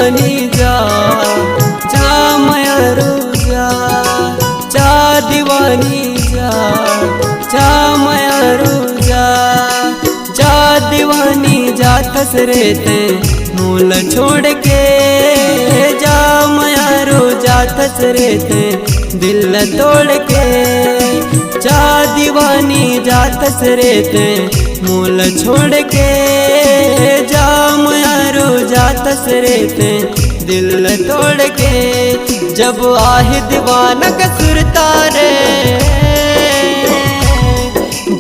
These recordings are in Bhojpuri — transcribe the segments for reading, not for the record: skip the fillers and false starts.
दीवानी जा जा मायारू जा जा दीवानी जा जा मायारू जा जा दीवानी जा तसरेते मूल छोड़ के जा मायारू जा तसरेते दिल तोड़ के जा दीवानी जा तसरेते मूल छोड़ के जा मायारू जा तसरेते दिल तोड़ के जब आहे दीवाना का सुरतारे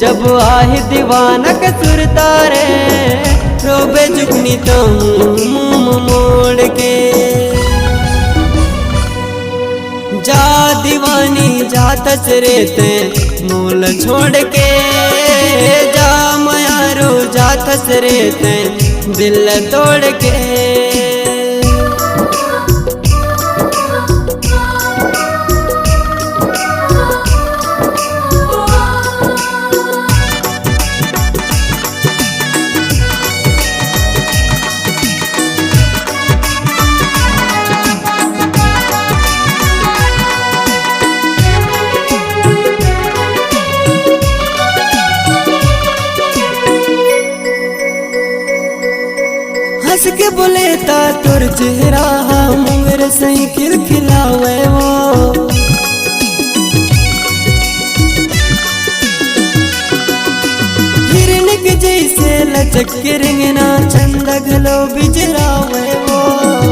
जब आहे दीवाना का सुरतारे रोबे जुगनी तो मुंह मोड़ के जा दीवानी जा तसरेते मूल छोड़ के जा मायारू जा तसरेते दिल तोड़ के हंस के बोले ता तुर चेहरा मुंगर सही खिलखिलावे वो हिरन के जैसे लचक के रिंगना चंद घलो बिजरावे वो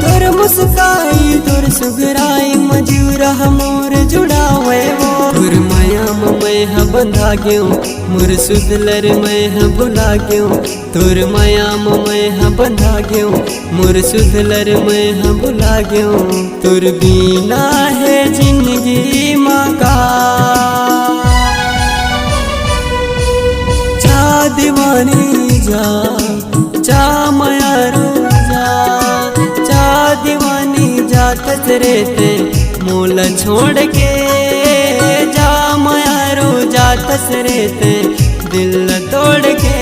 तुर मुस्काई तुर सुगराई मजूरा मोर जुड़ावे वो तुर माया मैं बंधा क्यों मुर सुदलर मैं बुला क्यों तुर माया मैं बंधा क्यों मुर सुदलर मैं बुला क्यों तुर बीना है जिंदगी माँ का जा दीवानी जा जा मायारू जा जा दीवानी जा तसरेते मूल छोड़ के जा मायारू जा तसरेते दिल तोड़ के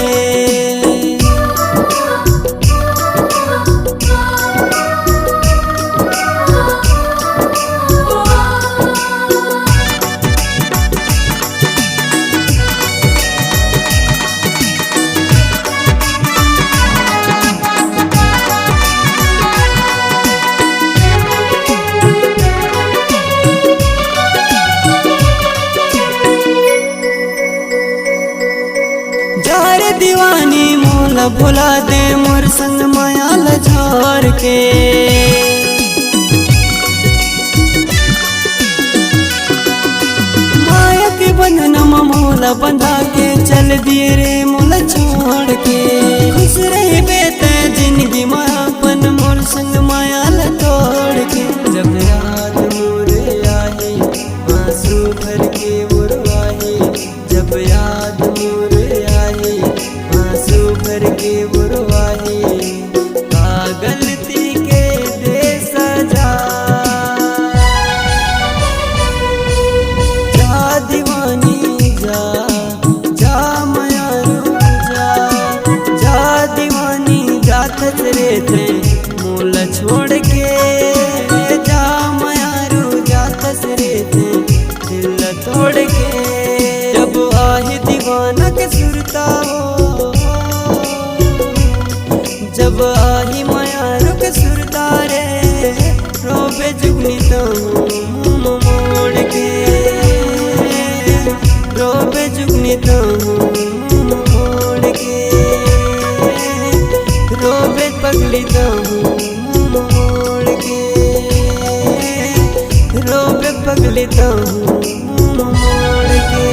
दीवानी मोल भुला दे मोर संग माया लझार के माया के बंधन मोल बंधा के चल दिए रे मोल छोड़ के खुश रहे बेते जिंदगी मायापन मोर संग माया तोड़ के जब रात मोरे आई आंसू भर के बुरवाही जब याद मोरे भर के बुरवाही गलती के दे सजा जा दीवानी जा जा मायारू जा जा दीवानी जा तसरेते मूल छोड़ के जा मायारू जा तसरेते दिल तोड़ के जब आहे दीवाना के सुरता हो जब आही मायारू के सुरतारे रोबे जुगनी तो मुंह मोड़ के रोबे जुगनी तो मुंह मोड़ के रोबे पगली तो मुंह मोड़ के रोबे पगली तो मुंह मोड़ के